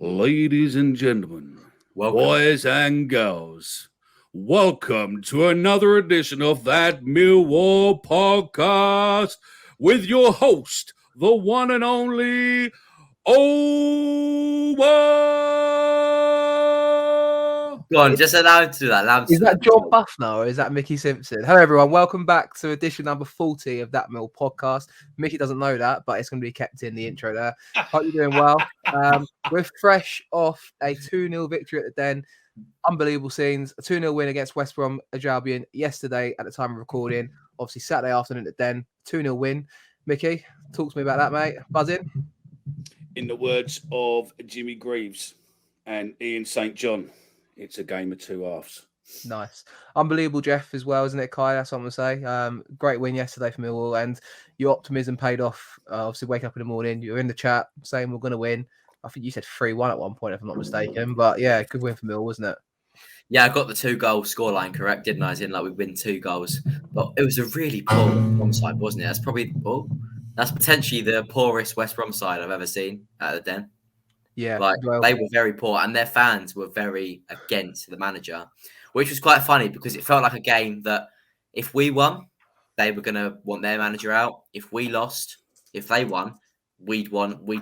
Ladies and gentlemen, Welcome. boys and girls, welcome to another edition of That Millwall podcast with your host, the one and only Omar. Go on, just allow him to do that. Is that John Buffner or is that Mickey Simpson? Hello, everyone. Welcome back to edition number 40 of That Mill podcast. Mickey doesn't know that, but it's going to be kept in the intro there. Hope you're doing well. We're fresh off a 2-0 victory at the Den. Unbelievable scenes. A 2-0 win against West Brom Albion yesterday at the time of recording. Obviously, Saturday afternoon at the Den. 2-0 win. Mickey, talk to me about that, mate. Buzzing? In the words of Jimmy Greaves and Ian St. John, it's a game of two halves. Nice. Unbelievable, Jeff, as well, isn't it, Kai? That's what I'm going to say. Great win yesterday for Millwall, and your optimism paid off. Obviously, waking up in the morning, you were in the chat saying we're going to win. I think you said 3-1 at one point, if I'm not mistaken. But yeah, good win for Millwall, wasn't it? Yeah, I got the 2-goal scoreline correct, didn't I? As in, like, we win 2 goals. But it was a really poor West Brom side, wasn't it? That's potentially the poorest West Brom side I've ever seen at the Den. Yeah, they were very poor, and their fans were very against the manager, which was quite funny because it felt like a game that if we won, they were going to want their manager out. If we lost, if they won, we'd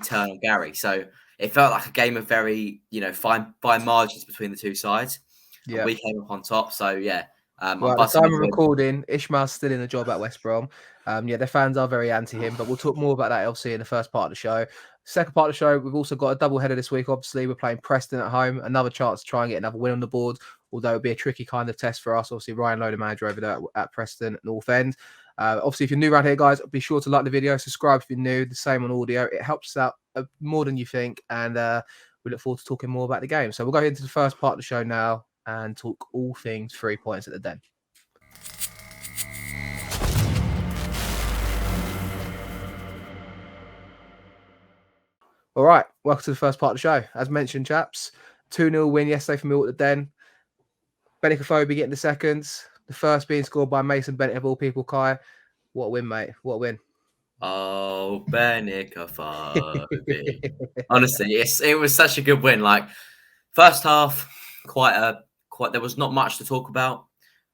turn on Gary. So it felt like a game of very, fine margins between the two sides. Yeah, we came up on top. So yeah. At the time of recording, Ishmael's still in the job at West Brom. Their fans are very anti him, but we'll talk more about that, LC, in the first part of the show. Second part of the show, we've also got a double header this week. Obviously, we're playing Preston at home. Another chance to try and get another win on the board, although it'll be a tricky kind of test for us. Obviously, Ryan Lowe, the manager over there at Preston North End. Obviously, if you're new around here, guys, be sure to like the video, subscribe if you're new. The same on audio. It helps us out more than you think, and we look forward to talking more about the game. So we'll go into the first part of the show now and talk all things 3 points at the Den. All right, welcome to the first part of the show. As mentioned, chaps, 2-0 win yesterday for Millwall at the Den. Benicophobe getting the seconds. The first being scored by Mason Bennett of all people, Kai. What a win, mate. What a win. Oh, Benicophobe. Honestly, it was such a good win. Like, first half, there was not much to talk about.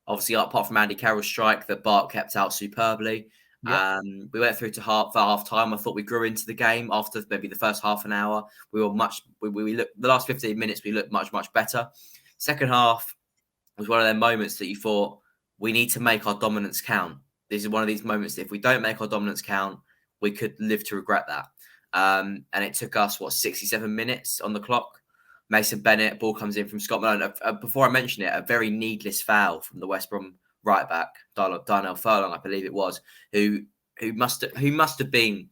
Obviously, apart from Andy Carroll's strike that Bart kept out superbly. Yep. We went through to half time. I thought we grew into the game after maybe the first half an hour. We looked the last 15 minutes. We looked much better. Second half was one of them moments that you thought we need to make our dominance count. This is one of these moments that if we don't make our dominance count, we could live to regret that. And it took us 67 minutes on the clock. Mason Bennett, ball comes in from Scott Malone. Before I mention it, a very needless foul from the West Brom right back, Darnell Furlong, I believe it was, who must have been,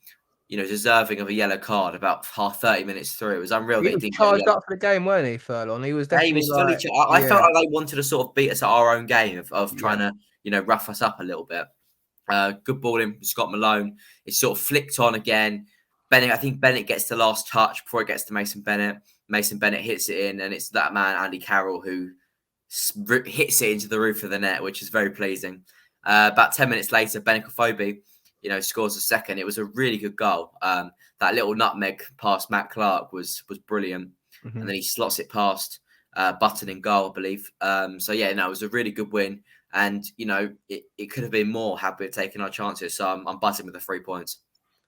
deserving of a yellow card about 30 minutes through. It was unreal. He was charged up for the game, weren't he, Furlong? He was definitely. He was fully. I felt like they wanted to sort of beat us at our own game of trying to, rough us up a little bit. Good ball in from Scott Malone. It sort of flicked on again. I think Bennett gets the last touch before it gets to Mason Bennett. Mason Bennett hits it in, and it's that man, Andy Carroll, who hits it into the roof of the net, which is very pleasing. About 10 minutes later, Benicophobe, scores a second. It was a really good goal. That little nutmeg past Matt Clark was brilliant. Mm-hmm. And then he slots it past Button in goal, I believe. It was a really good win. And, it could have been more had we taken our chances. So I'm buzzing with the 3 points.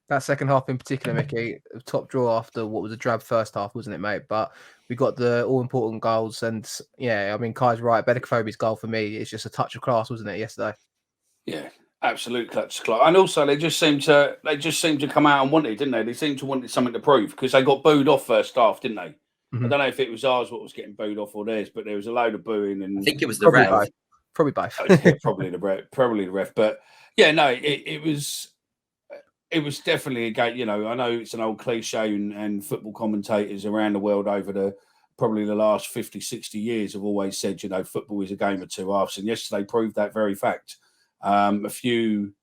That second half in particular, Mickey, top draw after what was a drab first half, wasn't it, mate? But we got the all-important goals. And, Kai's right. Benicophobe's goal for me is just a touch of class, wasn't it, yesterday? Yeah, absolute touch of class. And also, they just seemed to come out and want it, didn't they? They seemed to want something to prove because they got booed off first half, didn't they? Mm-hmm. I don't know if it was ours what was getting booed off or theirs, but there was a load of booing. And I think it was the ref. Probably both. Probably the ref. But, yeah, no, it was... It was definitely a game, I know it's an old cliche and football commentators around the world over probably the last 50, 60 years have always said, football is a game of two halves. And yesterday proved that very fact. A few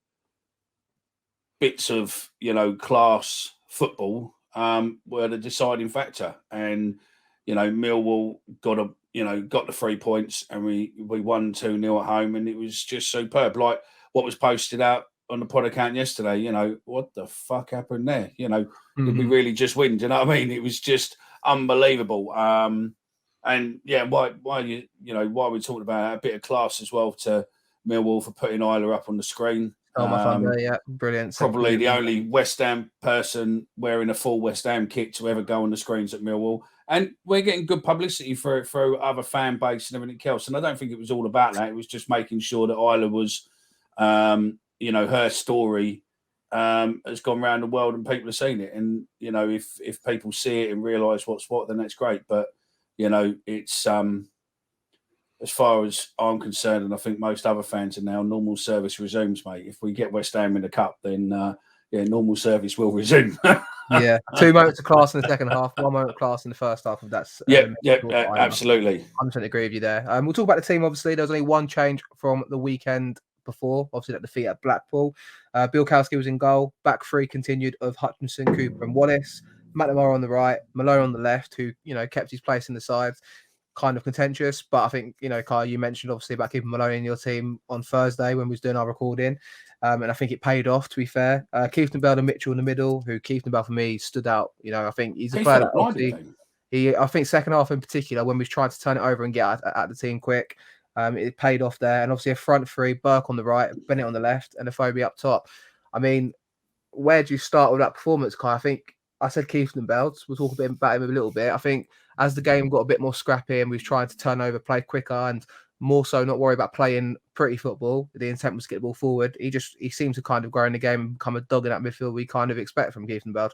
bits of, class football were the deciding factor. And, Millwall got the 3 points and we won 2-0 at home and it was just superb. Like what was posted out on the pod account yesterday, what the fuck happened there? Did we really just win? Do you know what I mean? It was just unbelievable. And yeah, why we talked about a bit of class as well to Millwall for putting Isla up on the screen. Oh, my thunder, yeah, brilliant. Probably the only West Ham person wearing a full West Ham kit to ever go on the screens at Millwall. And we're getting good publicity for other fan base and everything else. And I don't think it was all about that. It was just making sure that Isla was, her story has gone around the world and people have seen it. And, if people see it and realise what's what, then that's great. But, it's as far as I'm concerned, and I think most other fans are now, normal service resumes, mate. If we get West Ham in the cup, then normal service will resume. Yeah, 2 moments of class in the second half, 1 moment of class in the first half. That's absolutely. 100% agree with you there. We'll talk about the team. Obviously, there was only one change from the weekend before. Obviously, that defeat at Blackpool. Bielkowski was in goal. Back three continued of Hutchinson, Cooper, and Wallace. McNamara on the right, Malone on the left, who kept his place in the side. Kind of contentious, but I think Kyle, you mentioned obviously about keeping Malone in your team on Thursday when we was doing our recording, and I think it paid off. To be fair, Keith-Bell and Mitchell in the middle, who Keith-Bell for me stood out. I think he's a player that obviously I think second half in particular when we tried to turn it over and get at the team quick, it paid off there. And obviously a front three, Burke on the right, Bennett on the left, and Afobe up top. I mean, where do you start with that performance, Kai? I think I said Keith-Bell. We'll talk a bit about him a little bit. I think as the game got a bit more scrappy and we've tried to turn over, play quicker, and more so not worry about playing pretty football, the intent was to get the ball forward. He seems to kind of grow in the game and become a dog in that midfield we kind of expect from Keith-Bell.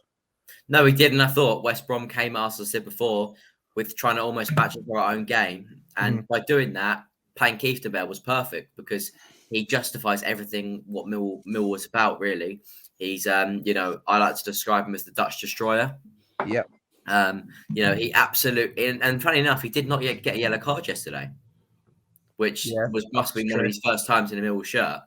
No, he didn't. I thought West Brom came at us, as I said before, with trying to almost match up our own game. And by doing that, playing Keith-Bell was perfect because he justifies everything what Mill was about, really. He's, I like to describe him as the Dutch destroyer. Yep. He absolutely, and funny enough, he did not yet get a yellow card yesterday, which must be one of his first times in a Millwall shirt.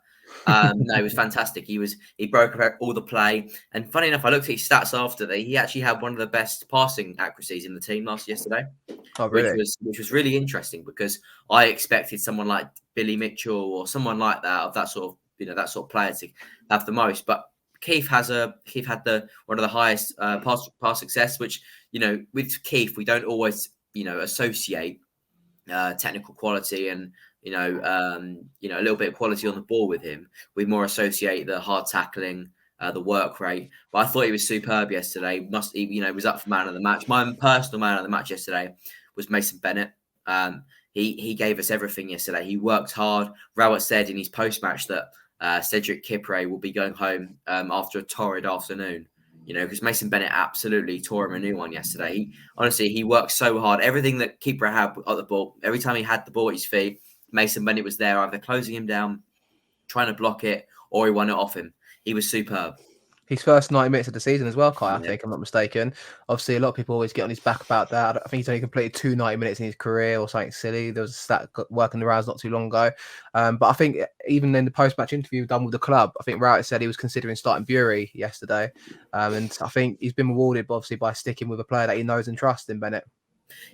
No, it was fantastic. He broke up all the play, and funny enough, I looked at his stats after that. He actually had one of the best passing accuracies in the team yesterday. Oh, really? Which was really interesting because I expected someone like Billy Mitchell or someone like that of that sort of player to have the most, but Keith had one of the highest pass success, which with Keith we don't always associate technical quality and a little bit of quality on the ball with him. We more associate the hard tackling, the work rate. But I thought he was superb yesterday. Was up for man of the match. My personal man of the match yesterday was Mason Bennett. He gave us everything yesterday. He worked hard. Rowett said in his post match that Cedric Kipre will be going home after a torrid afternoon, because Mason Bennett absolutely tore him a new one yesterday. He worked so hard. Everything that Kipre had at the ball, every time he had the ball at his feet, Mason Bennett was there, either closing him down, trying to block it, or he won it off him. He was superb. His first 90 minutes of the season as well, Kai, I think, I'm not mistaken. Obviously, a lot of people always get on his back about that. I think he's only completed 2 90 minutes in his career or something silly. There was a stat working the rounds not too long ago. But I think even in the post-match interview done with the club, I think Rowett said he was considering starting Bury yesterday. And I think he's been rewarded, obviously, by sticking with a player that he knows and trusts in Bennett.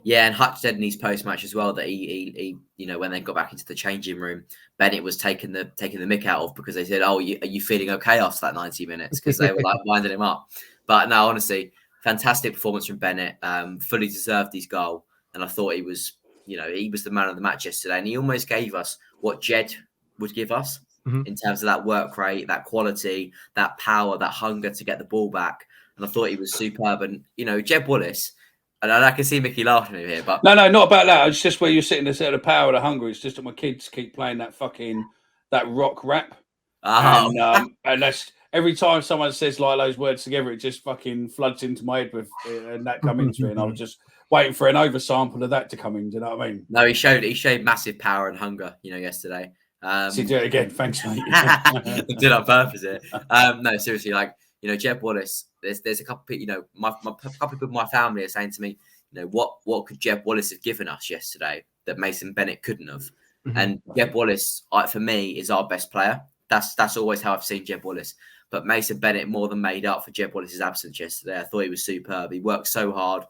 Yeah, and Hutch said in his post-match as well that he when they got back into the changing room, Bennett was taking the mick out of because they said, "Oh, are you feeling okay after that 90 minutes?" Because they were like winding him up. But no, honestly, fantastic performance from Bennett. Fully deserved his goal, and I thought he was the man of the match yesterday, and he almost gave us what Jed would give us in terms of that work rate, that quality, that power, that hunger to get the ball back. And I thought he was superb. And Jed Wallace. And I can see Mickey laughing over here, but no, not about that. It's just where you're sitting there, the power of the hunger. It's just that my kids keep playing that rock rap, and that's every time someone says like those words together, it just fucking floods into my head and that come into it. And I was just waiting for an oversample of that to come in. Do you know what I mean? No, he showed massive power and hunger, yesterday. So do it again, thanks, mate. Did it on purpose here. No, seriously, Jeb Wallace. There's a couple of people, a couple of people in my family are saying to me, what could Jeb Wallace have given us yesterday that Mason Bennett couldn't have? And Jeb Wallace, for me, is our best player. That's always how I've seen Jeb Wallace. But Mason Bennett more than made up for Jeb Wallace's absence yesterday. I thought he was superb. He worked so hard.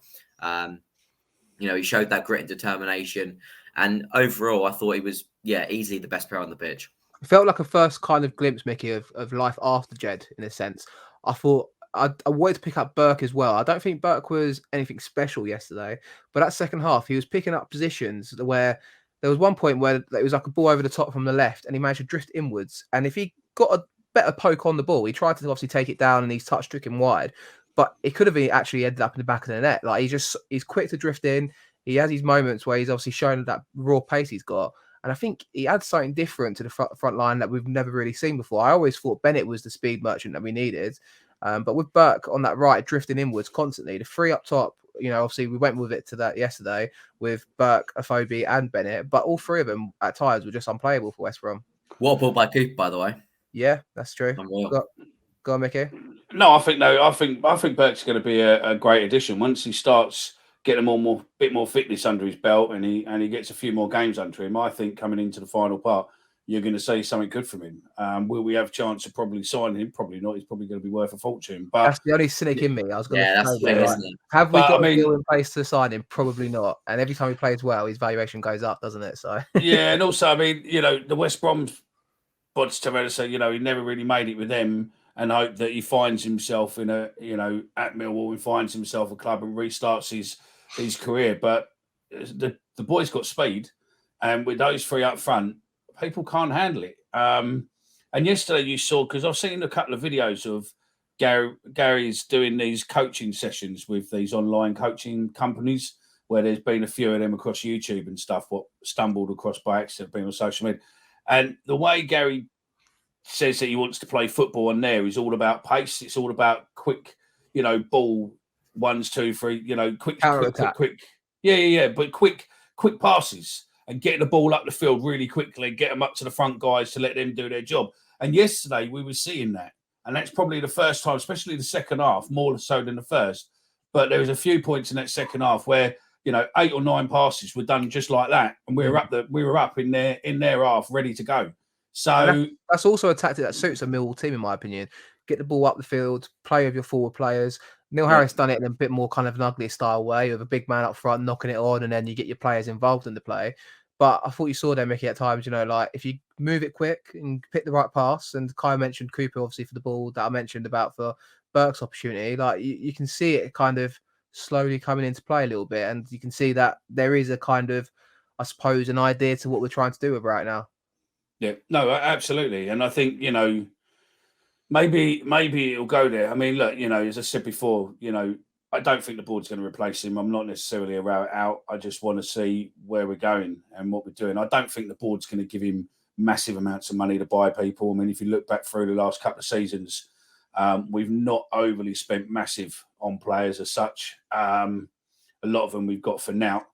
He showed that grit and determination. And overall, I thought he was, easily the best player on the pitch. It felt like a first kind of glimpse, Mickey, of life after Jed, in a sense. I thought I wanted to pick up Burke as well. I don't think Burke was anything special yesterday, but that second half, he was picking up positions where there was one point where it was like a ball over the top from the left, and he managed to drift inwards. And if he got a better poke on the ball, he tried to obviously take it down, and he's touch took him wide, but it could have actually ended up in the back of the net. Like he's quick to drift in. He has these moments where he's obviously shown that raw pace he's got. And I think he adds something different to the front line that we've never really seen before. I always thought Bennett was the speed merchant that we needed. But with Burke on that right, drifting inwards constantly, the three up top, obviously we went with it to that yesterday with Burke, Afobe and Bennett. But all three of them at times were just unplayable for West Brom. What a ball by Cooper, by the way. Yeah, that's true. Go on, Mickey. No, I think Burke's going to be a great addition once he starts getting a bit more fitness under his belt, and he gets a few more games under him. I think coming into the final part, you're going to see something good from him. Will we have a chance of probably signing him? Probably not. He's probably going to be worth a fortune. But that's the only cynic in me. I was going to say that, isn't it? Have we got a deal in place to sign him? Probably not. And every time he plays well, his valuation goes up, doesn't it? So yeah, and also, I mean, the West Brom bods to say, he never really made it with them, and hope that he finds himself in at Millwall, and finds himself a club and restarts his career. But the boy's got speed, and with those three up front, people can't handle it. And yesterday you saw, because I've seen a couple of videos of Gary's doing these coaching sessions with these online coaching companies, where there's been a few of them across YouTube and stuff, what stumbled across by accident being on social media. And the way Gary says that he wants to play football on there is all about pace. It's all about quick, ball 1, 2, 3, quick. Yeah. But quick passes and getting the ball up the field really quickly, get them up to the front guys to let them do their job. And yesterday we were seeing that. And that's probably the first time, especially the second half, more so than the first. But there was a few points in that second half where, 8 or 9 passes were done just like that. And we were up in their half, ready to go. So that's also a tactic that suits a Millwall team, in my opinion. Get the ball up the field, play with your forward players. Neil Harris done it in a bit more kind of an ugly style way, with a big man up front knocking it on, and then you get your players involved in the play. But I thought you saw there, Mickey, at times, like if you move it quick and pick the right pass, and Kai mentioned Cooper obviously for the ball that I mentioned about for Burke's opportunity, like you can see it kind of slowly coming into play a little bit, and you can see that there is a kind of, I suppose, an idea to what we're trying to do with right now. Yeah, no, absolutely. And I think, maybe it'll go there. I mean, look, as I said before, I don't think the board's going to replace him. I'm not necessarily a Rowett out. I just want to see where we're going and what we're doing. I don't think the board's going to give him massive amounts of money to buy people. I mean, if you look back through the last couple of seasons, we've not overly spent massive on players as such. A lot of them we've got for now.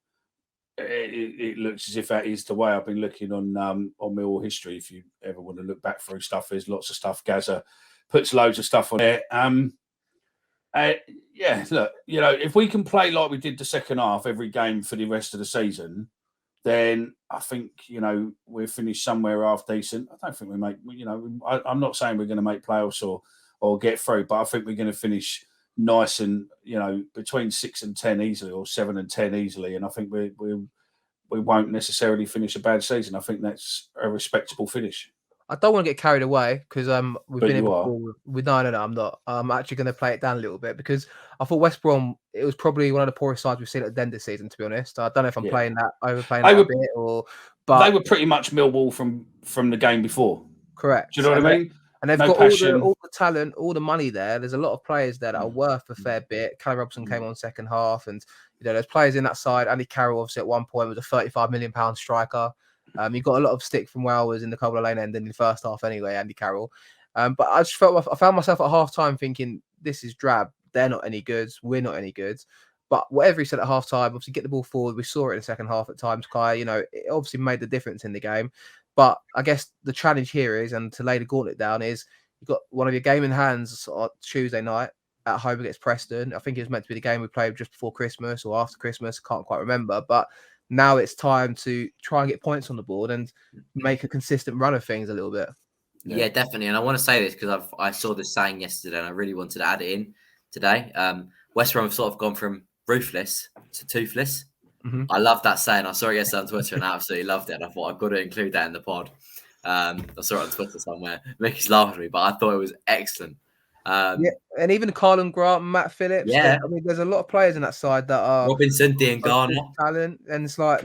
It looks as if that is the way. I've been looking on Millwall history. If you ever want to look back through stuff, there's lots of stuff. Gaza puts loads of stuff on there. Look, if we can play like we did the second half every game for the rest of the season, then I think we'll finish somewhere half decent. I don't think we make. I'm not saying we're going to make playoffs or get through, but I think we're going to finish nice and between 6 and 10 easily, or 7 and 10 easily, and I think we won't necessarily finish a bad season. I think that's a respectable finish. I don't want to get carried away because we've been able to. No, I'm not. I'm actually going to play it down a little bit because I thought West Brom, it was probably one of the poorest sides we've seen at the end of the season, to be honest. I don't know if I'm overplaying that a bit, but they were pretty much Millwall from the game before. Correct. Do you know what I mean? And they've got all the talent, all the money there. There's a lot of players there that are worth a fair bit. Callum Robson came on second half, and there's players in that side. Andy Carroll, obviously, at one point was a £35 million striker. He got a lot of stick from where I was in the Cobble Lane end in the first half anyway, Andy Carroll. But I found myself at half time thinking, this is drab. They're not any good. We're not any good. But whatever he said at half time, obviously get the ball forward. We saw it in the second half at times, Kai. It obviously made the difference in the game. But I guess the challenge here is, and to lay the gauntlet down, is you've got one of your game in hands on Tuesday night at home against Preston. I think it was meant to be the game we played just before Christmas or after Christmas. Can't quite remember. But now it's time to try and get points on the board and make a consistent run of things a little bit. Yeah, definitely. And I want to say this because I saw this saying yesterday and I really wanted to add it in today. West Brom have sort of gone from ruthless to toothless. Mm-hmm. I love that saying. I saw it yesterday on Twitter and I absolutely loved it. And I thought I've got to include that in the pod. I saw it on Twitter somewhere. Mickey's laughing at me, but I thought it was excellent. Yeah, and even Carlin Grant, Matt Phillips. Yeah. I mean, there's a lot of players in that side that are Robinson, Dean Garner. talent, and it's like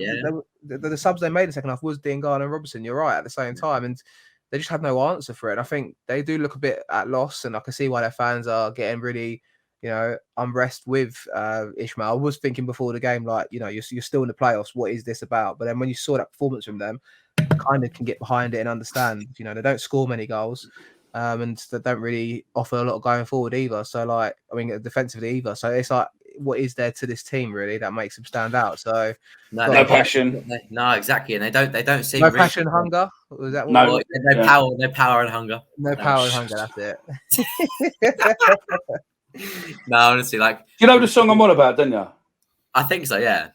the subs they made in the second half was Dean Garner and Robinson. You're right at the same time, and they just had no answer for it. I think they do look a bit at loss, and I can see why their fans are getting really, unrest with Ishmael. I was thinking before the game, like, you're still in the playoffs. What is this about? But then when you saw that performance from them, kind of can get behind it and understand. They don't score many goals. And they don't really offer a lot going forward either. So, like, I mean, defensively either. So it's like, what is there to this team really that makes them stand out? So no passion. No, exactly, and they don't seem no passion, hunger. Was that no power, no power and hunger. No power and hunger. That's it. No, honestly, like, you know the song I'm on about, don't you? I think so. Yeah.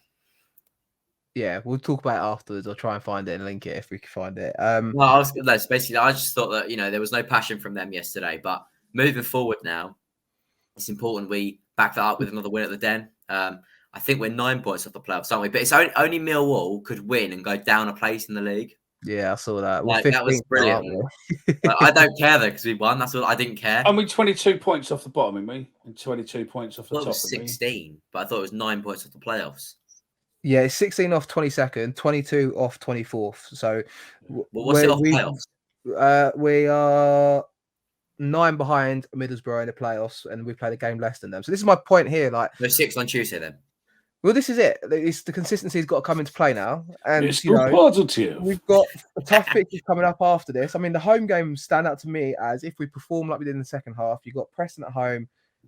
Yeah, we'll talk about it afterwards. I'll try and find it and link it if we can find it. No, I just thought that there was no passion from them yesterday. But moving forward now, it's important we back that up with another win at the Den. I think we're 9 points off the playoffs, aren't we? But it's only Millwall could win and go down a place in the league. Yeah, I saw that. Like, that was brilliant. I don't care though because we won. That's all. I didn't care. And we 22 points off the bottom, and we 22 points off the top. It was 16, but I thought it was 9 points off the playoffs. Yeah, it's 16 off 22nd, 22 off 24th. So, what's it off playoffs? We are 9 behind Middlesbrough in the playoffs, and we played a game less than them. So this is my point here. Like, no, 6 on Tuesday then. Well, this is it. It's the consistency's got to come into play now, and it's positive. We've got a tough fixtures coming up after this. I mean, the home games stand out to me as if we perform like we did in the second half. You've got Preston at home.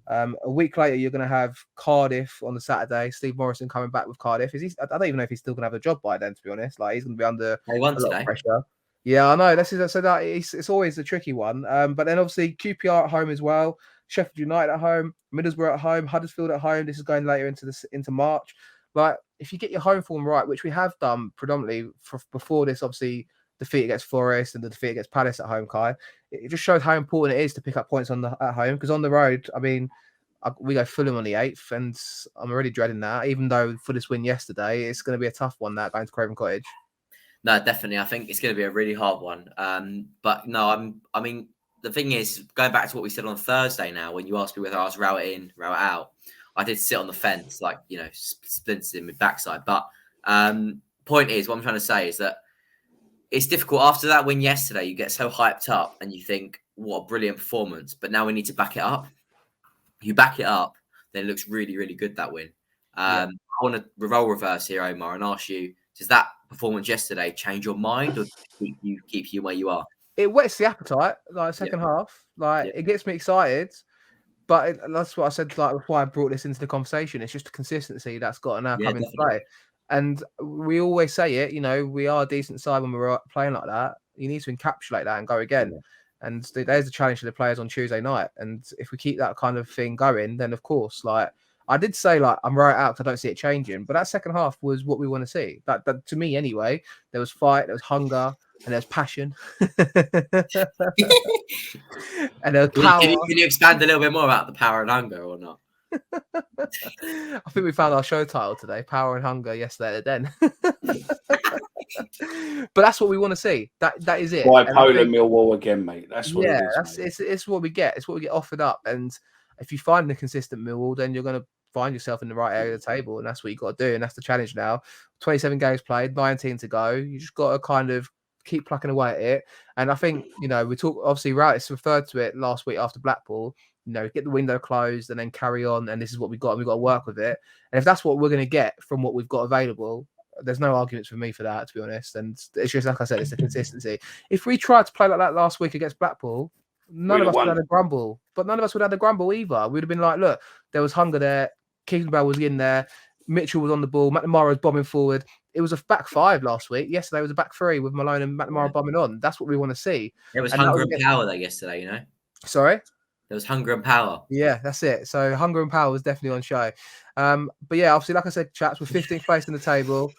A week later, you're going to have Cardiff on the Saturday. Steve Morrison coming back with Cardiff. I don't even know if he's still going to have a job by then, to be honest. Like, he's going to be under a lot of pressure. Yeah, I know. It's always a tricky one. But then obviously QPR at home as well. Sheffield United at home. Middlesbrough at home. Huddersfield at home. This is going later into March. Like, if you get your home form right, which we have done predominantly before this, obviously defeat against Forest and the defeat against Palace at home, Kai, it just shows how important it is to pick up points at home, because on the road, I mean, we go Fulham on the 8th, and I'm already dreading that. Even though for this win yesterday, it's going to be a tough one, that going to Craven Cottage. No, definitely. I think it's going to be a really hard one. But no, I mean, the thing is, going back to what we said on Thursday now, when you asked me whether I was Rowett in, Rowett out, I did sit on the fence, like, splinters in my backside. But point is, what I'm trying to say is that it's difficult after that win yesterday. You get so hyped up and you think, what a brilliant performance. But now we need to back it up. You back it up, then it looks really, really good, that win. I want to role reverse here, Omar, and ask you, does that performance yesterday change your mind, or keep you where you are? It whets the appetite, like second half. Like, it gets me excited. But that's what I said, like, before I brought this into the conversation. It's just the consistency that's got to now come into play. And we always say it, we are a decent side when we're playing like that. You need to encapsulate that and go again. Yeah. And there's the challenge to the players on Tuesday night. And if we keep that kind of thing going, then of course, like, I did say, like, I'm right out because I don't see it changing. But that second half was what we want to see. That to me, anyway, there was fight, there was hunger, and there's passion. And there's power. Can you expand a little bit more about the power and hunger or not? I think we found our show title today, Power and Hunger, yesterday at the Den. But that's what we want to see. That is it. Why Poland Millwall again, mate? That's what it is. It's what we get. It's what we get offered up. And if you find a consistent Millwall, then you're going to find yourself in the right area of the table. And that's what you got to do. And that's the challenge now. 27 games played, 19 to go. You just got to kind of keep plucking away at it. And I think, we talk, obviously, Rowett referred to it last week after Blackpool. Get the window closed and then carry on. And this is what we've got. And we've got to work with it. And if that's what we're going to get from what we've got available, there's no arguments for me for that, to be honest. And it's just, like I said, it's the consistency. If we tried to play like that last week against Blackpool, none of us would have had a grumble. But none of us would have had a grumble either. We'd have been like, look, there was hunger there. Kingsbell was in there. Mitchell was on the ball. McNamara was bombing forward. It was a back 5 last week. Yesterday was a back 3 with Malone and McNamara bombing on. That's what we want to see. There was hunger and power there yesterday, Sorry? There was hunger and power. Yeah, that's it. So hunger and power was definitely on show. But yeah, obviously, like I said, chaps, we're 15th place in the table.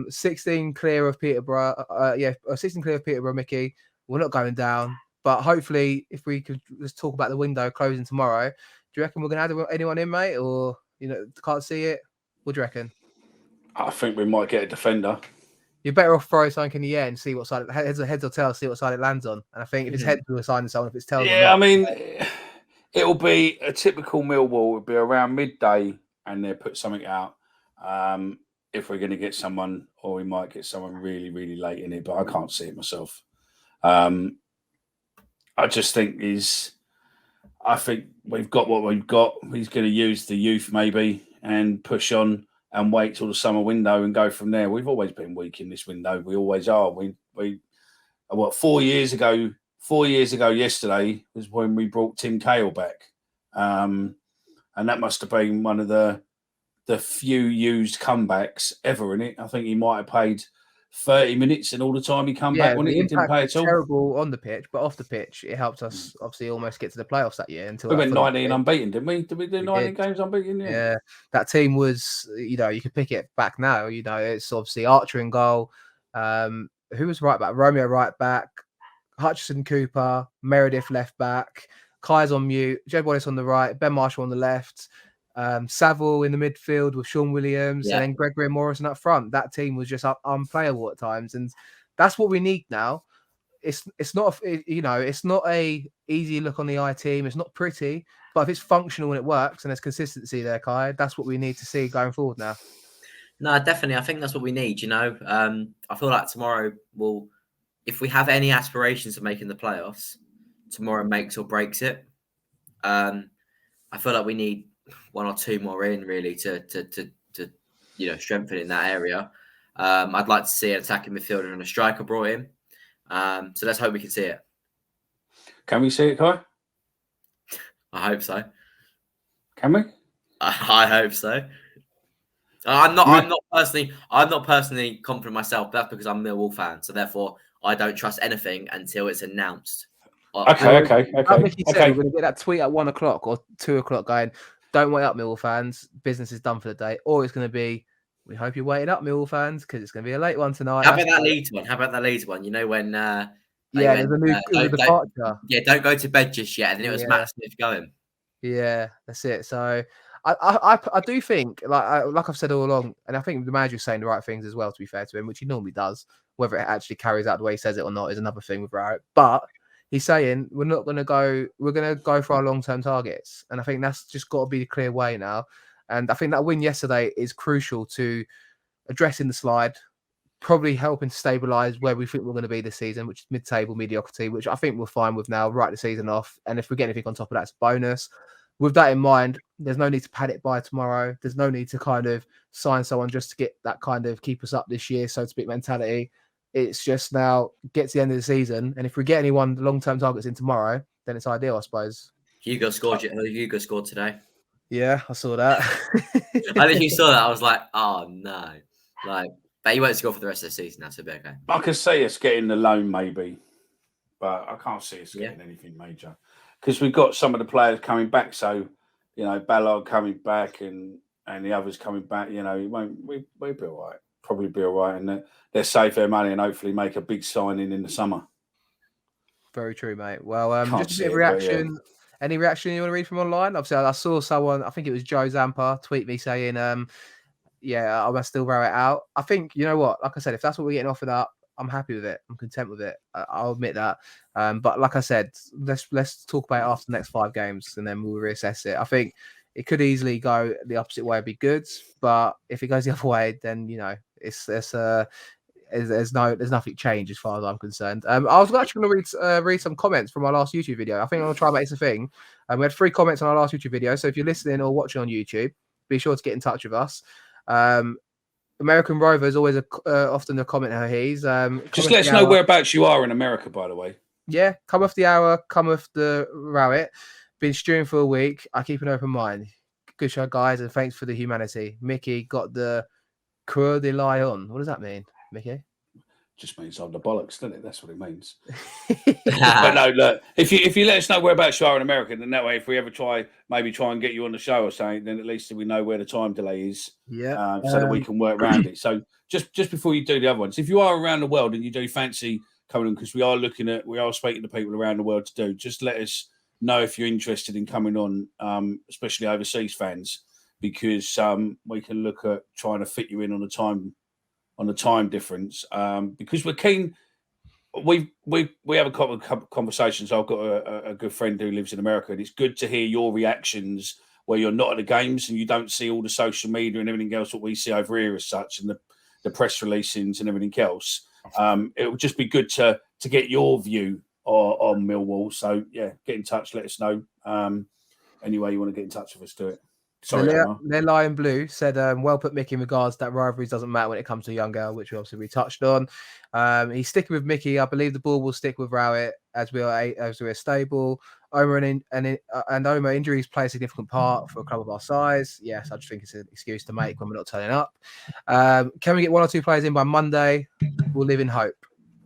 16 clear of Peterborough. 16 clear of Peterborough, Mickey. We're not going down. But hopefully, if we could just talk about the window closing tomorrow, do you reckon we're going to add anyone in, mate? Or, can't see it? What do you reckon? I think we might get a defender. you're better off throwing something in the air and see what side heads or tails, see what side it lands on. And I think if it's heads, we're signing someone. If it's tails, Yeah, I mean, it'll be a typical Millwall. It'll be around midday, and they'll put something out. If we're going to get someone, or we might get someone really, really late in it, but I can't see it myself. I just think I think we've got what we've got. He's going to use the youth maybe and push on and wait till the summer window and go from there. We've always been weak in this window. We always are. We 4 years ago. 4 years ago yesterday was when we brought Tim Cahill back, and that must have been one of the few used comebacks ever in it. I think he might have played 30 minutes and all the time he come back when he didn't play at all. Terrible on the pitch, but off the pitch, it helped us obviously almost get to the playoffs that year. Until we went 19 unbeaten, didn't we? Did we do 19 games unbeaten? Yeah, that team was, you could pick it back now. It's obviously Archer in goal. Who was right back? Romeo right back. Hutchison Cooper, Meredith left back. Kai's on mute. Joe Wallace on the right. Ben Marshall on the left. Saville in the midfield with Sean Williams, and then Gregory Morrison up front. That team was just unplayable at times, and that's what we need now. It's not it's not a easy look on the eye team. It's not pretty, but if it's functional and it works and there's consistency there, Kai, that's what we need to see going forward now. No, definitely. I think that's what we need. I feel like tomorrow if we have any aspirations of making the playoffs, tomorrow makes or breaks it. I feel like we need one or two more in really to strengthen in that area. I'd like to see an attacking midfielder and a striker brought in. So let's hope we can see it. Can we see it, Kai? I hope so. Can we? I hope so. I'm not personally confident myself. But that's because I'm a Millwall fan. So therefore, I don't trust anything until it's announced. Okay. Like Mickey said, we're going to get that tweet at 1 o'clock or 2 o'clock going, don't wait up, Millwall fans. Business is done for the day. Or it's going to be, we hope you're waiting up, Millwall fans, because it's going to be a late one tonight. How about that Leeds one? You know when... there's a new departure. Don't go to bed just yet. And then it was Matt Smith going. Yeah, that's it. So I do think, like I've said all along, and I think the manager's saying the right things as well, to be fair to him, which he normally does. Whether it actually carries out the way he says it or not is another thing with Rowett. But he's saying we're going to go for our long-term targets. And I think that's just got to be the clear way now. And I think that win yesterday is crucial to addressing the slide, probably helping to stabilise where we think we're going to be this season, which is mid-table mediocrity, which I think we're fine with now, right the season off. And if we get anything on top of that, it's a bonus. With that in mind, there's no need to pad it by tomorrow. There's no need to kind of sign someone just to get that kind of keep us up this year, so to speak, mentality. It's just now get to the end of the season. And if we get anyone long-term targets in tomorrow, then it's ideal, I suppose. Hugo scored today. Yeah, I saw that. I think you saw that. I was like, oh no. But he won't score for the rest of the season. That's a bit okay. I could see us getting the loan maybe, but I can't see us getting anything major because we've got some of the players coming back. So, Ballard coming back and the others coming back. We'll be all right. Probably be all right, and they'll save their money and hopefully make a big signing in the summer. Very true, mate. Well, just a bit of reaction. Any reaction you want to read from online? Obviously, I saw someone, I think it was Joe Zampa, tweet me saying, I must still row it out. I think, you know what? Like I said, if that's what we're getting offered up, I'm happy with it. I'm content with it. I'll admit that. But like I said, let's talk about it after the next 5 games and then we'll reassess it. I think it could easily go the opposite way and be good. But if it goes the other way, then, there's nothing changed as far as I'm concerned. I was actually going to read some comments from our last YouTube video. I think I'm going to try and make this a thing. We had 3 comments on our last YouTube video. So if you're listening or watching on YouTube, be sure to get in touch with us. American Rover is always often a commenter. He's just let us know whereabouts you are in America, by the way. Yeah, come off the hour, come off the Rowett. Been stewing for a week. I keep an open mind. Good show, guys, and thanks for the humanity. Mickey got the Coeur de Lion. What does that mean, Mickey? Just means I'm the bollocks, doesn't it? That's what it means. But no, look, if you let us know whereabouts you are in America, then that way, if we ever try and get you on the show or something, then at least we know where the time delay is. Yeah. So that we can work around it. So just before you do the other ones, if you are around the world and you do fancy coming on, because we are speaking to people around the world to do, just let us know if you're interested in coming on, especially overseas fans, because we can look at trying to fit you in on on the time difference, because we're keen. We have a couple of conversations. I've got a good friend who lives in America, and it's good to hear your reactions where you're not at the games and you don't see all the social media and everything else that we see over here as such, and the press releases and everything else. It would just be good to get your view on Millwall. So yeah, get in touch. Let us know. Any way you want to get in touch with us, do it. Sorry, their Lion Blue said, well put, Mickey, in regards that rivalries doesn't matter when it comes to a young girl, which we touched on. He's sticking with Mickey. I believe the ball will stick with Rowett as we are stable. Omar and Omar injuries play a significant part for a club of our size. Yes, I just think it's an excuse to make when we're not turning up. Can we get 1 or 2 players in by Monday? We'll live in hope.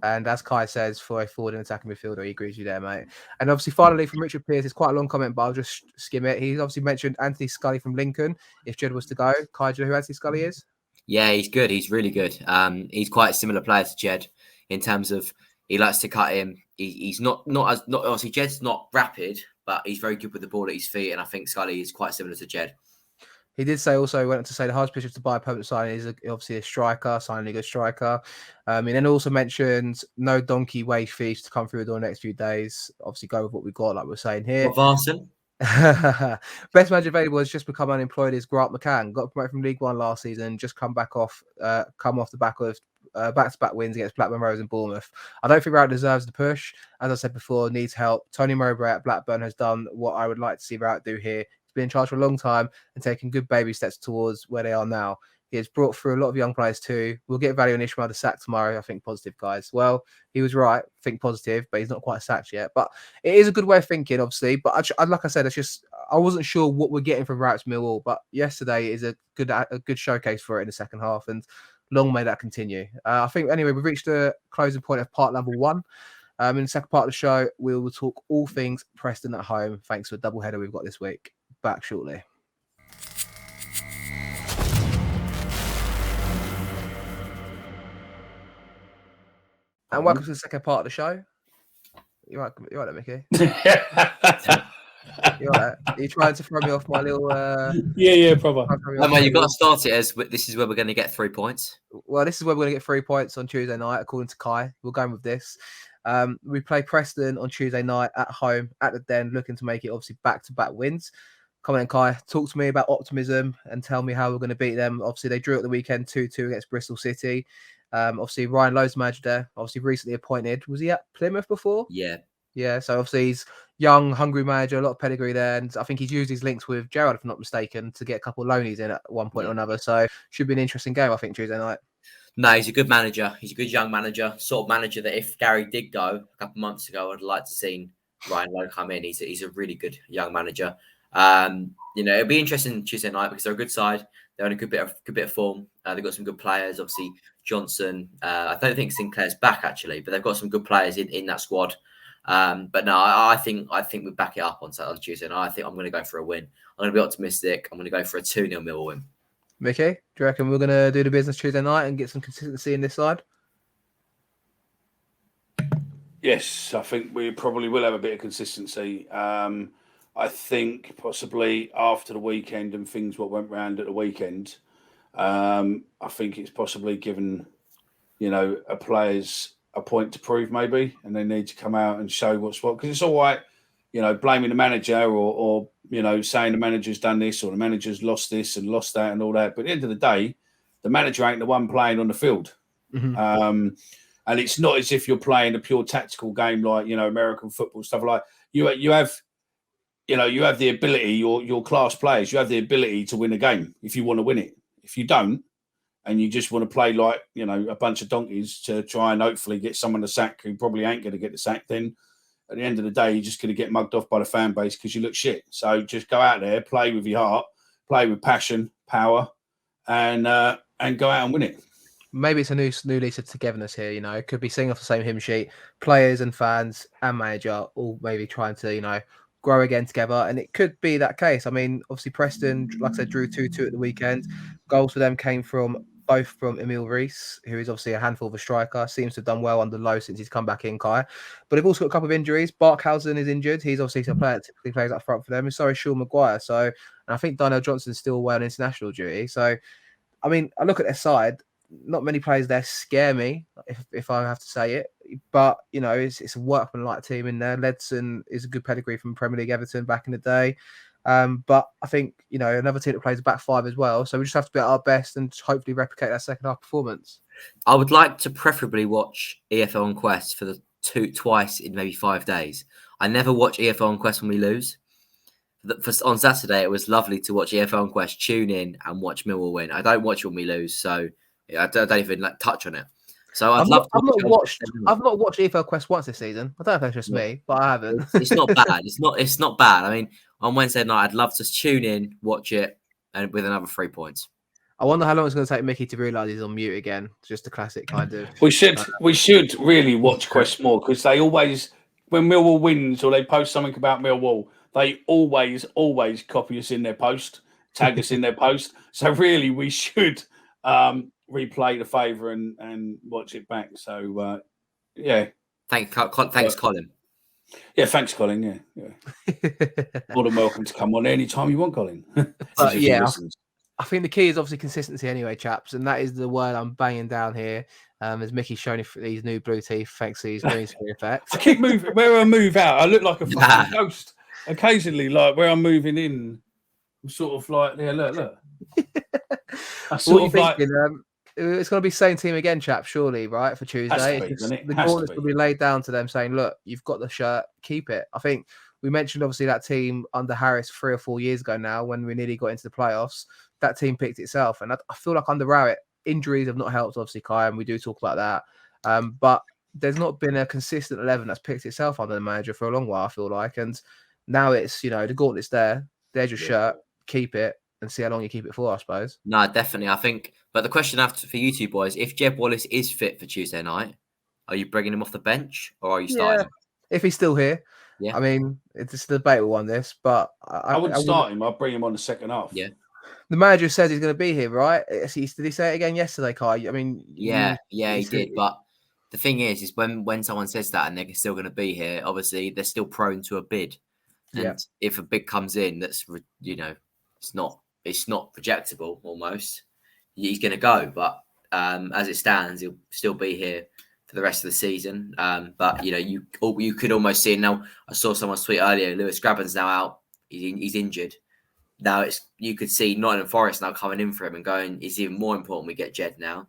And as Kai says, for a forward and attacking midfielder, he agrees with you there, mate. And obviously, finally, from Richard Pierce, it's quite a long comment, but I'll just skim it. He's obviously mentioned Anthony Scully from Lincoln. If Jed was to go, Kai, do you know who Anthony Scully is? Yeah, he's good. He's really good. He's quite a similar player to Jed in terms of he likes to cut in. He's not obviously Jed's not rapid, but he's very good with the ball at his feet. And I think Scully is quite similar to Jed. He did say also, he went on to say the hardest position to buy a permanent signing is obviously a striker, signing a good striker. He then also mentioned no donkey wage fees to come through the door the next few days. Obviously, go with what we've got, like we're saying here. Varson. Best manager available has just become unemployed is Grant McCann. Got promoted from League One last season, just come off the back of back-to-back wins against Blackburn Rovers and Bournemouth. I don't think Rowett deserves the push. As I said before, needs help. Tony Mowbray at Blackburn has done what I would like to see Rowett do here. Been in charge for a long time and taking good baby steps towards where they are now. He has brought through a lot of young players too. We'll get value on Ishmael the sack tomorrow. I think positive, guys. Well, he was right. Think positive, but he's not quite sacked yet. But it is a good way of thinking, obviously. But like I said, it's just I wasn't sure what we're getting from Rowett's Millwall. But yesterday is a good showcase for it in the second half, and long may that continue. I think anyway we've reached the closing point of part number 1. In the second part of the show, we will talk all things Preston at home. Thanks to a double header we've got this week. Back shortly. And welcome to the second part of the show. You're right there, Mickey. You're right. Are you trying to throw me off my little? Yeah, brother. No, mate, you've got to start it as this is where we're going to get 3 points. Well, this is where we're going to get 3 points on Tuesday night, according to Kai. We're going with this. We play Preston on Tuesday night at home at the Den, looking to make it obviously back-to-back wins. Come on, Kai, talk to me about optimism and tell me how we're going to beat them. Obviously, they drew at the weekend 2-2 against Bristol City. Obviously, Ryan Lowe's manager there, obviously recently appointed. Was he at Plymouth before? Yeah. Yeah, so obviously he's young, hungry manager, a lot of pedigree there. And I think he's used his links with Gerrard, if I'm not mistaken, to get a couple of loanies in at one point or another. So should be an interesting game, I think, Tuesday night. No, he's a good manager. He's a good young manager, sort of manager that if Gary did go a couple of months ago, I'd like to see Ryan Lowe come in. He's a really good young manager. It'll be interesting Tuesday night because they're a good side. They're in a good bit of form. They've got some good players. Obviously, Johnson. I don't think Sinclair's back actually, but they've got some good players in that squad. But no, I think we back it up on Tuesday night. I think I'm going to go for a win. I'm going to be optimistic. I'm going to go for a 2-0 Millwall win. Mickey, do you reckon we're going to do the business Tuesday night and get some consistency in this side? Yes, I think we probably will have a bit of consistency. I think possibly after the weekend and things what went round at the weekend, I think it's possibly given, a players a point to prove maybe, and they need to come out and show what's what. Because it's all right, blaming the manager or saying the manager's done this or the manager's lost this and lost that and all that. But at the end of the day, the manager ain't the one playing on the field. Mm-hmm. And it's not as if you're playing a pure tactical game like, American football, stuff like you have the ability, your class players, you have the ability to win a game if you want to win it. If you don't, and you just want to play like, a bunch of donkeys to try and hopefully get someone to sack who probably ain't going to get the sack, then at the end of the day, you're just going to get mugged off by the fan base because you look shit. So just go out there, play with your heart, play with passion, power, and go out and win it. Maybe it's a new lease of togetherness here, It could be singing off the same hymn sheet. Players and fans and manager all maybe trying to, grow again together. And it could be that case. I mean, obviously Preston, like I said, drew 2-2 at the weekend. Goals for them came both from Emil Rees, who is obviously a handful of a striker, seems to have done well under Lowe since he's come back in, Kai. But they've also got a couple of injuries. Barkhausen is injured. He's obviously a player that typically plays up front for them. And so is Sean Maguire. So, and I think Darnell Johnson's still away on international duty. So, I mean, I look at their side. not many players there scare me, if I have to say it. But you know, it's a workman-like team in there. Ledson is a good pedigree from Premier League Everton back in the day. But I think, you know, another team that plays a back five as well. So we just have to be at our best and hopefully replicate that second half performance. I would like to preferably watch EFL on Quest for twice in maybe 5 days. I never watch EFL on Quest when we lose. On Saturday, it was lovely to watch EFL on Quest, tune in and watch Millwall win. I don't watch when we lose, so yeah, I don't even touch on it. So I've not watched EFL Quest once this season. I don't know if that's just me, but I haven't. It's not bad. It's not bad. I mean, on Wednesday night, I'd love to tune in, watch it, and with another 3 points. I wonder how long it's going to take Mickey to realise he's on mute again. Just a classic kind of. We should really watch Quest more, because they always, when Millwall wins or they post something about Millwall, they always copy us in their post, tag us in their post. So really, we should replay the favour and watch it back. So yeah. Thanks, Colin. Yeah, thanks, Colin. Yeah. More than welcome to come on anytime you want, Colin. But yeah, I think the key is obviously consistency anyway, chaps, and that is the word I'm banging down here. As Mickey's showing these new blue teeth thanks to these green screen effects. I keep moving. Where I move out, I look like a fucking ghost. Occasionally, like where I'm moving in, I'm sort of like, yeah, look. I sort of like. It's going to be same team again, chap, surely, right, for Tuesday. The gauntlet's going to be laid down to them saying, look, you've got the shirt, keep it. I think we mentioned, obviously, that team under Harris 3 or 4 years ago now, when we nearly got into the playoffs. That team picked itself. And I feel like under Rowett, injuries have not helped, obviously, Kai, and we do talk about that. But there's not been a consistent 11 that's picked itself under the manager for a long while, I feel like. And now it's, you know, the gauntlet's there. There's your shirt, keep it, and see how long you keep it for, I suppose. No, definitely. I think, but the question after for you two boys, if Jeb Wallace is fit for Tuesday night, are you bringing him off the bench or are you starting him? If he's still here. Yeah. I mean, it's a debatable on this, but I wouldn't start him. I'd bring him on the second half. Yeah. The manager says he's going to be here, right? Did he say it again yesterday, Kai? I mean, yeah, he did. But the thing is when someone says that and they're still going to be here, obviously they're still prone to a bid. And if a bid comes in, that's, you know, it's not projectable almost, he's going to go. But as it stands, he'll still be here for the rest of the season. But, you know, you could almost see, now I saw someone tweet earlier, Lewis Grabban's now out. He's injured. Now you could see Nottingham Forest now coming in for him and going, it's even more important we get Jed now,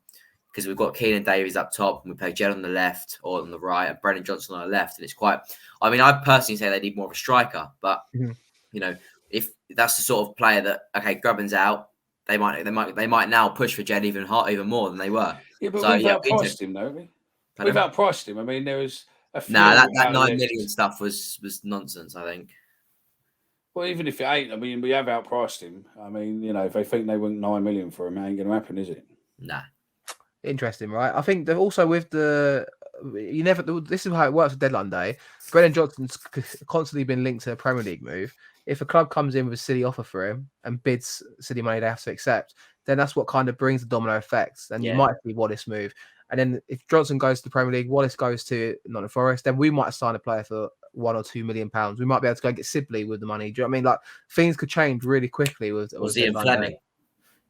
because we've got Keenan Davies up top and we play Jed on the left or on the right and Brennan Johnson on the left. And it's quite, I mean, I personally say they need more of a striker, but you know, if that's the sort of player that, okay, Grubban's out, they might now push for Jed even more than they were. Yeah, but we've outpriced him, though. We've outpriced him. I mean, there was a few. That 9 million stuff was nonsense, I think. Well, even if it ain't, I mean, we have outpriced him. I mean, you know, if they think they want 9 million for him, it ain't going to happen, is it? Nah. Interesting, right? I think that also with this is how it works with deadline day. Brennan Johnson's constantly been linked to a Premier League move. If a club comes in with a silly offer for him and bids silly money they have to accept, then that's what kind of brings the domino effects. And you might see Wallace move. And then if Johnson goes to the Premier League, Wallace goes to Nottingham Forest, then we might sign a player for £1 or £2 million. We might be able to go and get Sibley with the money. Do you know what I mean? Like, things could change really quickly with Ian Fleming.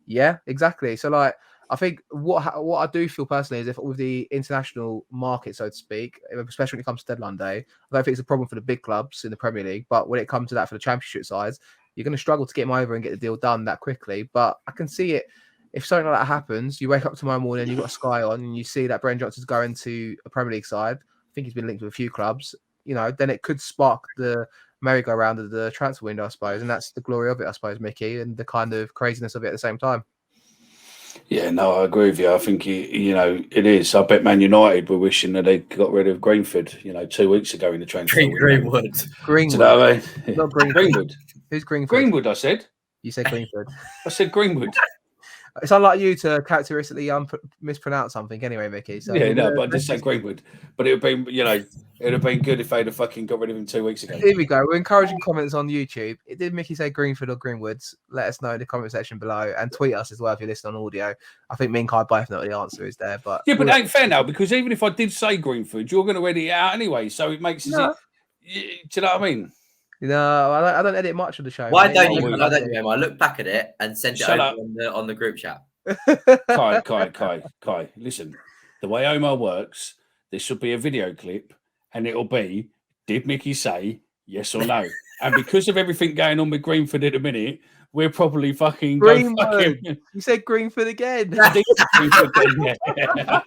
Yeah, exactly. So, like, I think what I do feel personally is, if with the international market, so to speak, especially when it comes to deadline day, I don't think it's a problem for the big clubs in the Premier League. But when it comes to that for the Championship sides, you're going to struggle to get them over and get the deal done that quickly. But I can see it. If something like that happens, you wake up tomorrow morning, you've got Sky on, and you see that Brennan Johnson's going to a Premier League side. I think he's been linked with a few clubs. You know, then it could spark the merry-go-round of the transfer window, I suppose. And that's the glory of it, I suppose, Mickey, and the kind of craziness of it at the same time. Yeah, no, I agree with you. I think, you know, it is. I bet Man United were wishing that they got rid of Greenford, you know, 2 weeks ago in the transfer window. Greenwood. Do you know what I mean? Not Greenwood. Who's Greenwood? Greenwood, I said. You said Greenwood. I said Greenwood. It's unlike you to characteristically mispronounce something anyway, Mickey. So yeah, no, but I just said Greenwood. But it would have been, you know, it would have been good if they'd have fucking got rid of him 2 weeks ago. Here we go. We're encouraging comments on YouTube. Did Mickey say Greenford or Greenwoods? Let us know in the comment section below, and tweet us as well if you're listening on audio. I think me and Kai both know what the answer is there. But yeah, but it ain't fair now, because even if I did say Greenford, you're going to edit it out anyway. So it makes it. Do you know what I mean? No, I don't edit much of the show. Why don't you? I look back at it and send it over on the group chat. Kai. Listen, the way Omar works, this should be a video clip, and it'll be: did Mickey say yes or no? And because of everything going on with Greenford at a minute, we're probably fucking Greenwood. You said Greenford again. Greenwood again, yeah.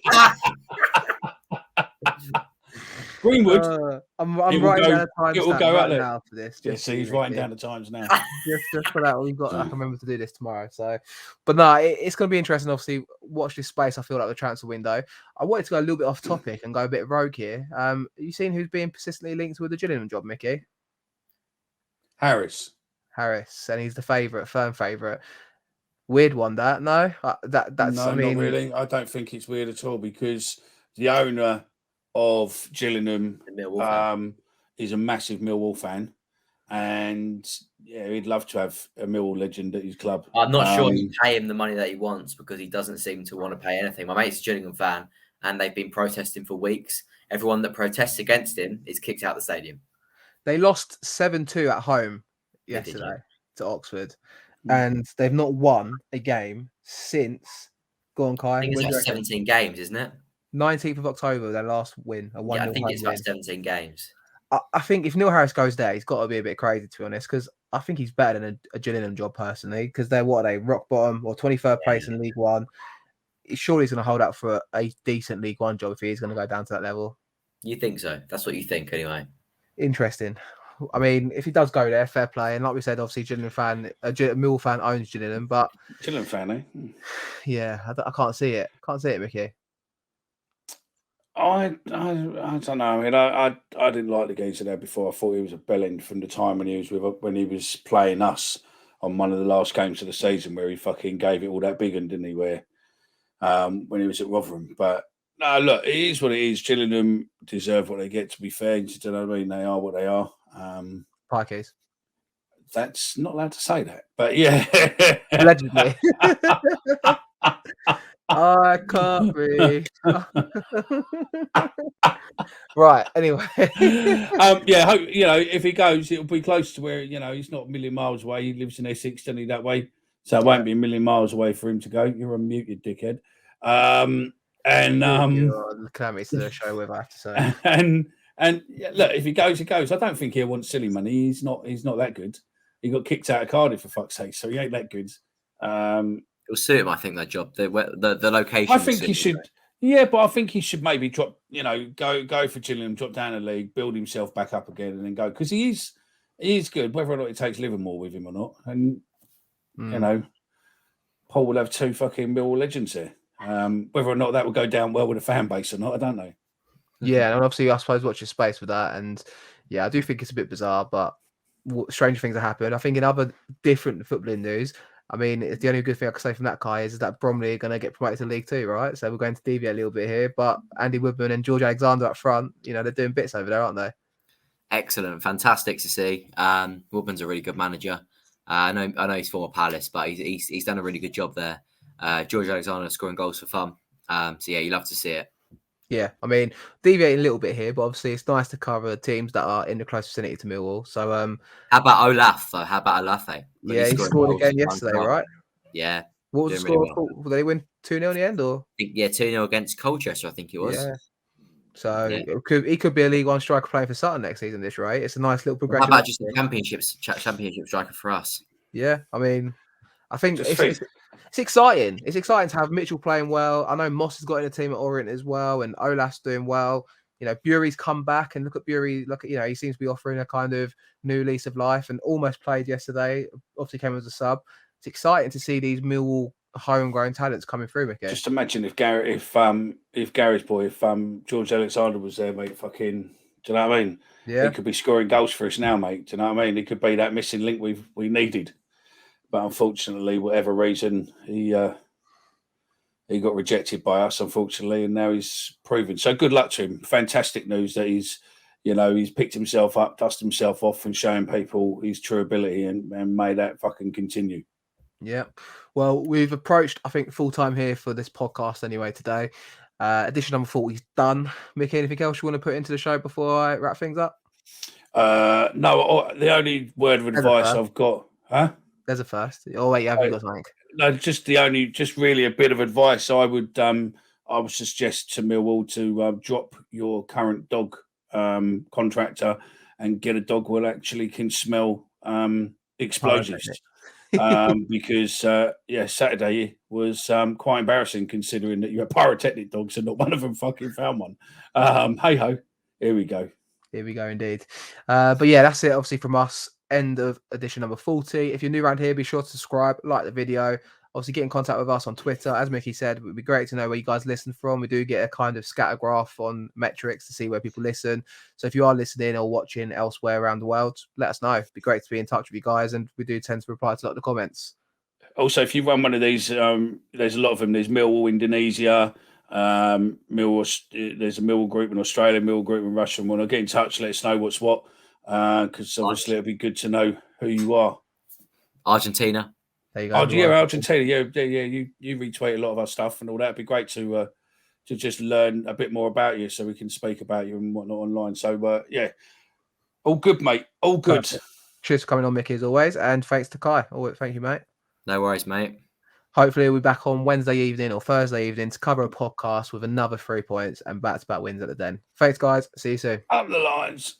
Greenwood. I'm writing down the timestamp It will go right out there now for this. Yeah, see, he's writing down the times now. just for that, we've got. I can remember to do this tomorrow. So, but no, it's going to be interesting. Obviously, watch this space. I feel like the transfer window. I wanted to go a little bit off topic and go a bit rogue here. Have you seen who's being persistently linked with the Gillingham job, Mickey? Harris, and he's the firm favourite. Weird one, that no, that's no, I mean, not really. I don't think it's weird at all because the owner of Gillingham is a massive Millwall fan, and yeah, he'd love to have a Millwall legend at his club. I'm not sure you pay him the money that he wants because he doesn't seem to want to pay anything. My mate's a Gillingham fan, and they've been protesting for weeks. Everyone that protests against him is kicked out of the stadium. They lost 7-2 at home yesterday to Oxford, and they've not won a game since. Go on, Kai. I think it's like 17 games, isn't it? 19th of October, their last win. I think it's like 17 games. I think if Neil Harris goes there, he's got to be a bit crazy, to be honest, because I think he's better than a Gillingham job personally, because they're rock bottom or 23rd place in League One. Surely he's going to hold out for a decent League One job if he's going to go down to that level. You think so? That's what you think, anyway. Interesting. I mean, if he does go there, fair play. And like we said, obviously, Millwall fan owns Gillingham, but Gillingham fan, eh? Yeah, I can't see it. Can't see it, Mickey. I don't know. I mean, I didn't like the games there before. I thought he was a bellend from the time when he was playing us on one of the last games of the season where he fucking gave it all that big one, didn't he? Where when he was at Rotherham. But no, look, it is what it is. Gillingham deserve what they get. To be fair, you know what I mean? They are what they are. Pikeys. That's not allowed to say that, but yeah, allegedly. I can't breathe. Right. Anyway, yeah. If he goes, it'll be close to where he's not a million miles away. He lives in Essex, doesn't he? That way, so it won't be a million miles away for him to go. You're unmuted, dickhead. Look at me to the show with, I have to say. And look, if he goes, he goes. I don't think he'll want silly money. He's not that good. He got kicked out of Cardiff for fuck's sake, so he ain't that good. It'll suit him, I think, that job. The location. I think he should. Yeah, but I think he should maybe drop. Go for Gillingham, drop down a league, build himself back up again, and then go because he is good. Whether or not it takes Livermore with him or not, and Paul will have two fucking Millwall legends here. Whether or not that will go down well with the fan base or not, I don't know. Yeah, and obviously, I suppose watch your space with that, and yeah, I do think it's a bit bizarre, but stranger things have happened. I think in other different footballing news. I mean, it's the only good thing I can say from that, Kai, is that Bromley are going to get promoted to League Two, right? So we're going to deviate a little bit here, but Andy Woodman and George Alexander up front, they're doing bits over there, aren't they? Excellent, fantastic to see. Woodman's a really good manager. I know he's former Palace, but he's done a really good job there. George Alexander scoring goals for fun. So yeah, you love to see it. Yeah, I mean, deviating a little bit here, but obviously it's nice to cover teams that are in the close vicinity to Millwall. So, how about Olaf though? How about Olafe? Yeah, he scored again yesterday, right? Yeah. What was the score? Really well. Did they win 2-0 in the end, or? Yeah, 2-0 against Colchester, I think it was. Yeah. So he could be a League One striker playing for Sutton next season. This right? It's a nice little progression. How about just the championship striker for us? Yeah, I mean, I think it's exciting. It's exciting to have Mitchell playing well. I know Moss has got in the team at Orient as well, and Olaf's doing well. Bury's come back, and look at Bury. He seems to be offering a kind of new lease of life, and almost played yesterday. Obviously, came as a sub. It's exciting to see these Millwall homegrown talents coming through, Mickey. Just imagine if Gary's boy, George Alexander was there, mate. Fucking, do you know what I mean? Yeah, he could be scoring goals for us now, mate. Do you know what I mean? He could be that missing link we needed. But unfortunately, whatever reason, he got rejected by us, unfortunately, and now he's proven. So good luck to him. Fantastic news that he's picked himself up, dusted himself off, and showing people his true ability, and may that fucking continue. Yeah. Well, we've approached, I think, full time here for this podcast anyway today. Edition number 40 is done. Mickey, anything else you want to put into the show before I wrap things up? No, the only word of advice I've got, huh? There's a first. Oh wait, have you got something? No, just really a bit of advice I would suggest to Millwall to drop your current dog contractor and get a dog who actually can smell explosives. Because Saturday was quite embarrassing considering that you had pyrotechnic dogs and not one of them fucking found one. Hey ho, here we go. Here we go, indeed. But yeah, that's it. Obviously, from us, end of edition number 40. If you're new around here, be sure to subscribe, like the video. Obviously, get in contact with us on Twitter. As Mickey said, it would be great to know where you guys listen from. We do get a kind of scatter graph on metrics to see where people listen. So if you are listening or watching elsewhere around the world, let us know. It'd be great to be in touch with you guys, and we do tend to reply to a lot of the comments. Also, if you run one of these, there's a lot of them. There's Millwall, Indonesia, Millwall. There's a Millwall group in Australia, Millwall group in Russia. And when I get in touch, let us know what's what, because obviously it'll be good to know who you are. Argentina. There you go. Oh, yeah, Argentina. Yeah. You retweet a lot of our stuff and all that. It'd be great to just learn a bit more about you, so we can speak about you and whatnot online. So yeah, all good, mate. All good. Perfect. Cheers for coming on, Mickey, as always, and thanks to Kai. Oh, thank you, mate. No worries, mate. Hopefully, we'll be back on Wednesday evening or Thursday evening to cover a podcast with another 3 points and back-to-back wins at the Den. Thanks, guys. See you soon. Up the Lions.